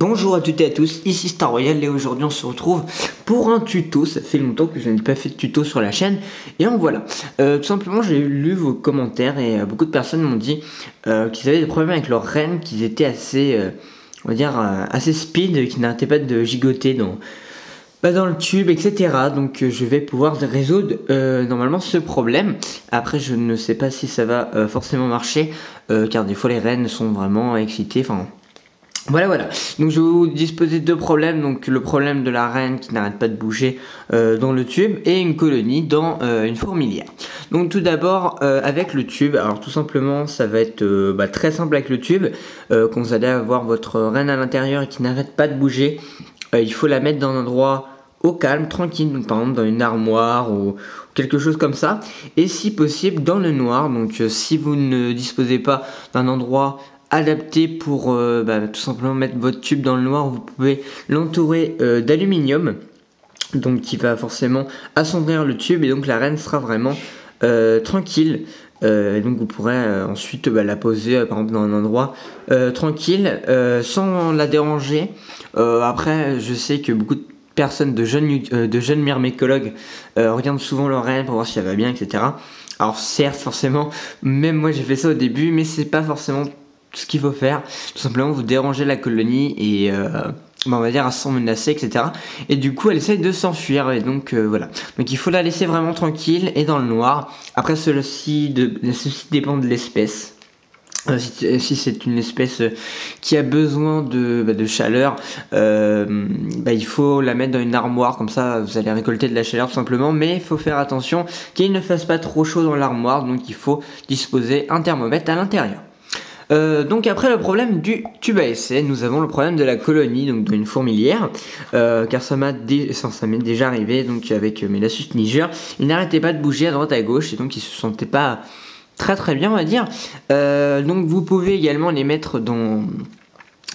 Bonjour à toutes et à tous, ici Star Royal et aujourd'hui on se retrouve pour un tuto. Ça fait longtemps que je n'ai pas fait de tuto sur la chaîne et en voilà. Tout simplement j'ai lu vos commentaires et beaucoup de personnes m'ont dit qu'ils avaient des problèmes avec leurs rennes, qu'ils étaient assez, on va dire, assez speed, qu'ils n'arrêtaient pas de gigoter dans le tube, etc. Donc je vais pouvoir résoudre normalement ce problème. Après je ne sais pas si ça va forcément marcher car des fois les rennes sont vraiment excitées, enfin... Voilà. Donc je vais vous disposer de deux problèmes. Donc le problème de la reine qui n'arrête pas de bouger dans le tube et une colonie dans une fourmilière. Donc tout d'abord avec le tube. Alors tout simplement ça va être très simple avec le tube. Quand vous allez avoir votre reine à l'intérieur et qui n'arrête pas de bouger, il faut la mettre dans un endroit au calme, tranquille, donc par exemple dans une armoire ou quelque chose comme ça, et si possible dans le noir. Donc si vous ne disposez pas d'un endroit adapté pour tout simplement mettre votre tube dans le noir, vous pouvez l'entourer d'aluminium, donc qui va forcément assombrir le tube et donc la reine sera vraiment tranquille. Donc vous pourrez ensuite la poser par exemple dans un endroit tranquille sans la déranger. Après je sais que beaucoup de personnes, de jeunes myrmécologues regardent souvent leur reine pour voir si elle va bien, etc. Alors certes forcément, même moi j'ai fait ça au début, mais c'est pas forcément ce qu'il faut faire. Tout simplement vous dérangez la colonie et on va dire à s'en menacer, etc. Et du coup elle essaye de s'enfuir et donc voilà. Donc il faut la laisser vraiment tranquille et dans le noir. Après ceci dépend de l'espèce. Si c'est une espèce qui a besoin de chaleur, il faut la mettre dans une armoire, comme ça vous allez récolter de la chaleur tout simplement, mais il faut faire attention qu'il ne fasse pas trop chaud dans l'armoire, donc il faut disposer un thermomètre à l'intérieur. Donc après le problème du tube à essai, nous avons le problème de la colonie, donc d'une fourmilière, car ça m'est déjà arrivé donc avec mes Lassus Niger. Ils n'arrêtaient pas de bouger à droite à gauche et donc ils se sentaient pas très bien, on va dire. Donc vous pouvez également les mettre dans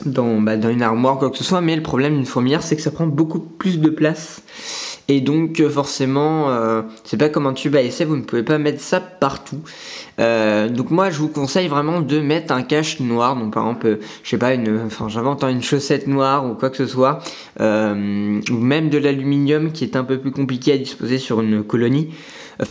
une armoire, quoi que ce soit, mais le problème d'une fourmilière c'est que ça prend beaucoup plus de place et donc forcément c'est pas comme un tube à essai, vous ne pouvez pas mettre ça partout. Donc moi je vous conseille vraiment de mettre un cache noir, donc par exemple je sais pas, j'invente une chaussette noire ou quoi que ce soit, ou même de l'aluminium qui est un peu plus compliqué à disposer sur une colonie,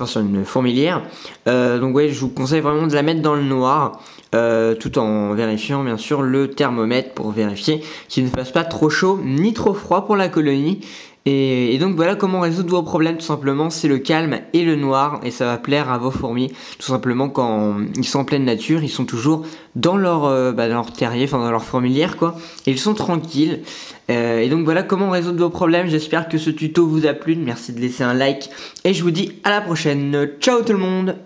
sur une fourmilière. Donc ouais, je vous conseille vraiment de la mettre dans le noir, tout en vérifiant bien sûr le thermomètre pour vérifier qu'il ne fasse pas trop chaud ni trop froid pour la colonie. Et donc voilà comment résoudre vos problèmes, tout simplement c'est le calme et le noir, et ça va plaire à vos fourmis. Tout simplement quand ils sont en pleine nature, ils sont toujours dans leur terrier, enfin dans leur fourmilière quoi, et ils sont tranquilles. Et donc voilà comment résoudre vos problèmes. J'espère que ce tuto vous a plu, merci de laisser un like et je vous dis à la prochaine. Ciao tout le monde.